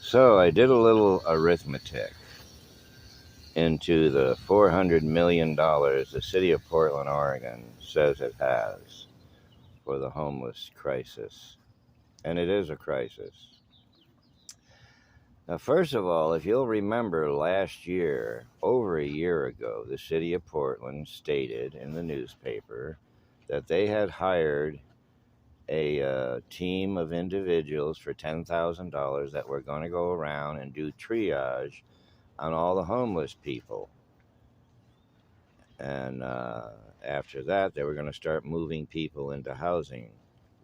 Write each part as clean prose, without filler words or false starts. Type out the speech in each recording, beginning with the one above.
So I did a little arithmetic into the $400 million the city of Portland, Oregon says it has for the homeless crisis. And it is a crisis. Now, first of all, if you'll remember last year, over a year ago, the city of Portland stated in the newspaper that they had hired a team of individuals for $10,000 that were going to go around and do triage on all the homeless people. And after that, they were going to start moving people into housing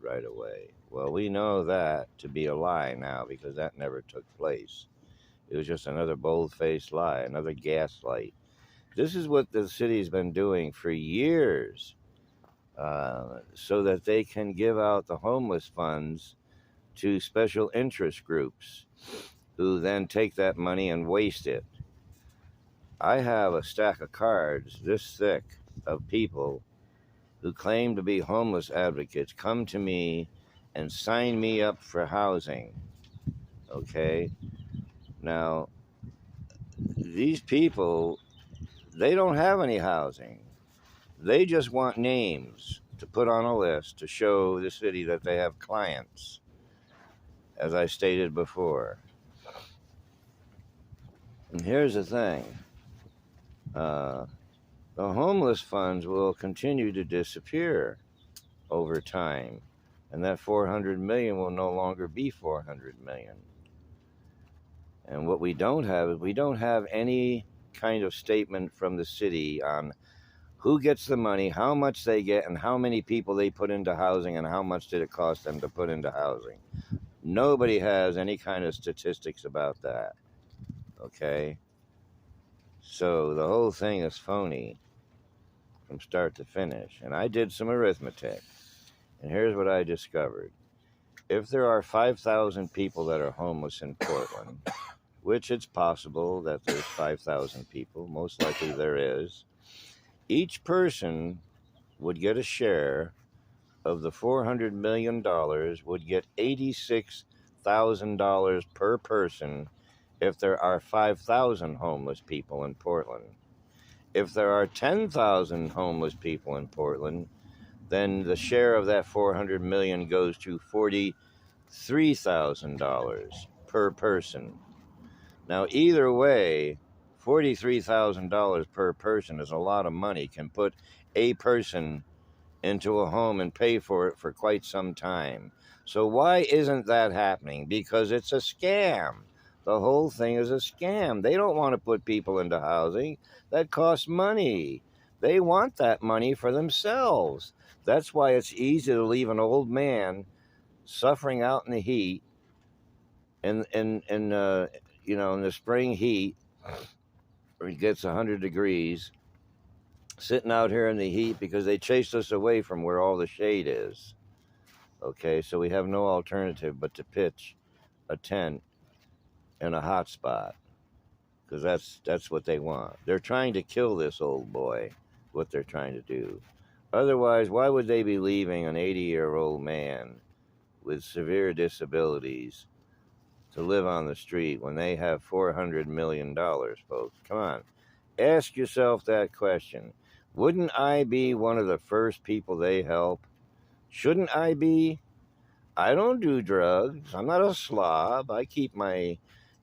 right away. Well, we know that to be a lie now because that never took place. It was just another bold-faced lie, another gaslight. This is what the city's been doing for years so that they can give out the homeless funds to special interest groups who then take that money and waste it. I have a stack of cards this thick of people who claim to be homeless advocates come to me and sign me up for housing. Okay? Now, these people, they don't have any housing. They just want names to put on a list to show the city that they have clients, as I stated before. And here's the thing. The homeless funds will continue to disappear over time, and that 400 million will no longer be 400 million. And what we don't have is we don't have any kind of statement from the city on who gets the money, how much they get, and how many people they put into housing, and how much did it cost them to put into housing. Nobody has any kind of statistics about that. Okay? So the whole thing is phony from start to finish. And I did some arithmetic, and here's what I discovered. If there are 5,000 people that are homeless in Portland, which it's possible that there's 5,000 people, most likely there is, each person would get a share of the $400 million, would get $86,000 per person if there are 5,000 homeless people in Portland. If there are 10,000 homeless people in Portland, then the share of that 400 million goes to $43,000 per person. Now, either way, $43,000 per person is a lot of money, can put a person into a home and pay for it for quite some time. So why isn't that happening? Because it's a scam. The whole thing is a scam. They don't want to put people into housing. That costs money. They want that money for themselves. That's why it's easy to leave an old man suffering out in the heat, in the spring heat, where it gets 100 degrees, sitting out here in the heat because they chased us away from where all the shade is. Okay, so we have no alternative but to pitch a tent in a hot spot, because that's what they want. They're trying to kill this old boy, what they're trying to do. Otherwise, why would they be leaving an 80-year-old man with severe disabilities to live on the street when they have $400 million, folks? Come on. Ask yourself that question. Wouldn't I be one of the first people they help? Shouldn't I be? I don't do drugs. I'm not a slob. I keep my...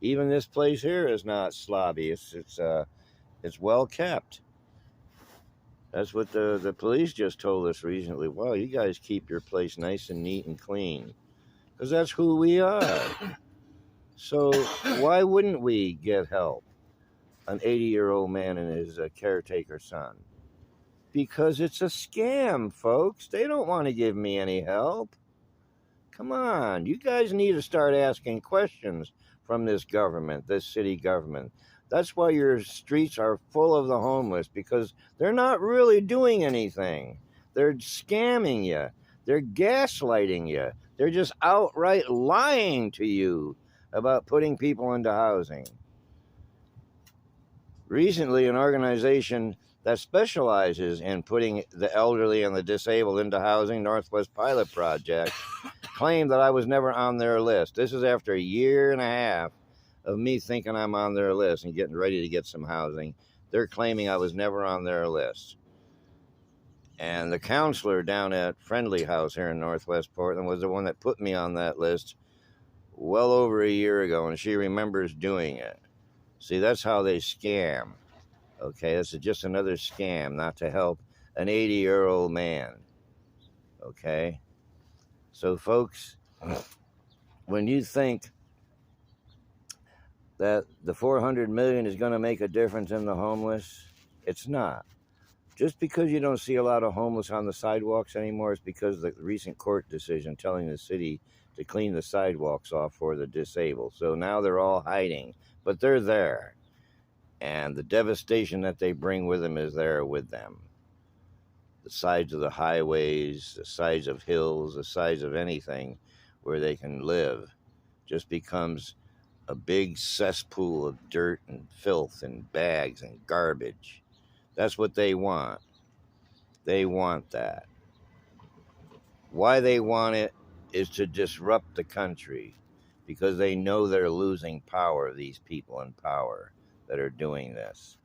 Even this place here is not slobby. It's well kept. That's what the police just told us recently. Wow, you guys keep your place nice and neat and clean. Because that's who we are. So why wouldn't we get help? An 80-year-old man and his caretaker son. Because it's a scam, folks. They don't want to give me any help. Come on. You guys need to start asking questions from this government, this city government. That's why your streets are full of the homeless, because they're not really doing anything. They're scamming you. They're gaslighting you. They're just outright lying to you about putting people into housing. Recently, an organization that specializes in putting the elderly and the disabled into housing, Northwest Pilot Project, claimed that I was never on their list. This is after a year and a half of me thinking I'm on their list and getting ready to get some housing. They're claiming I was never on their list. And the counselor down at Friendly House here in Northwest Portland was the one that put me on that list well over a year ago, and she remembers doing it. See, that's how they scam. Okay, this is just another scam not to help an 80-year-old man. Okay? So, folks, when you think that the 400 million is going to make a difference in the homeless, it's not. Just because you don't see a lot of homeless on the sidewalks anymore is because of the recent court decision telling the city to clean the sidewalks off for the disabled. So now they're all hiding, but they're there. And the devastation that they bring with them is there with them. The sides of the highways, the sides of hills, the sides of anything where they can live just becomes a big cesspool of dirt and filth and bags and garbage. That's what they want. They want that. Why they want it is to disrupt the country because they know they're losing power, these people in power that are doing this.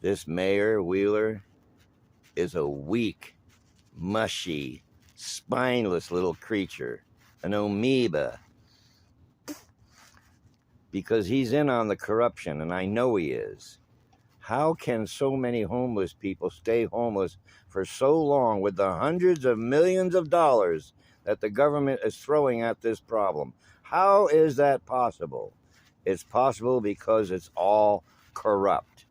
This mayor, Wheeler, is a weak, mushy, spineless little creature, an amoeba, because he's in on the corruption, and I know he is. How can so many homeless people stay homeless for so long with the hundreds of millions of dollars that the government is throwing at this problem? How is that possible? It's possible because it's all corrupt.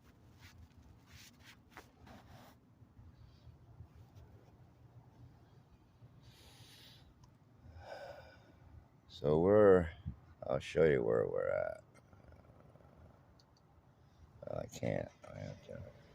So I'll show you where we're at. Well, I can't. I have to.